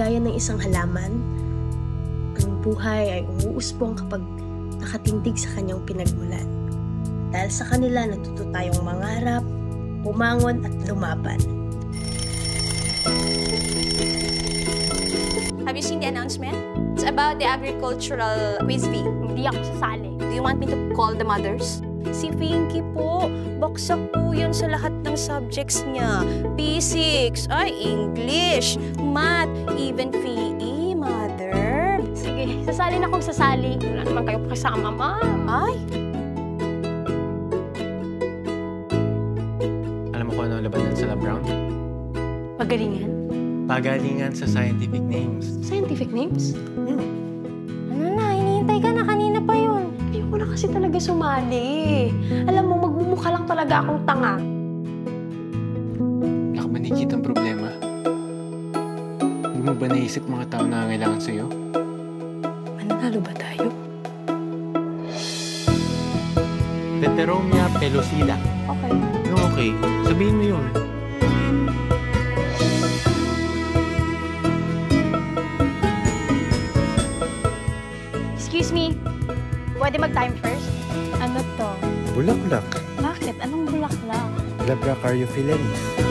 gaya ng isang halaman, ang buhay ay umuusbong kapag nakatindig sa kanyang pinagmulan. Dahil sa kanila, natuto tayong mangarap, bumangon at lumaban. Have you seen the announcement? It's about the agricultural quiz bee. Hindi ako sasali. Do you want me to call the mothers? Si Pinky po, baksak po yun sa lahat ng subjects niya. Physics, ay English, Math, even PE, mother. Sige, sasali na akong sasali. Wala naman kayo kasama, ma'am. Ay, Alam mo kung ano ang labanan sa lab round? Pagalingan? Pagalingan sa scientific names. Scientific names? ano na, hinihintay ka na, kanina pa yun. Ayoko na kasi talaga sumali. Alam mo, magmumukha lang talaga akong tanga. Wala ka ba nakikita ang problema? Hindi mo ba naisip mga tao na nangangailangan sa'yo? Mananalo ba tayo? Pteronia pellucida. Okay. Yung okay, sabihin mo yun. Excuse me. Pwede mag-time first? Ano to? Bulaklak. Bakit? Anong bulaklak? Labracariophilens.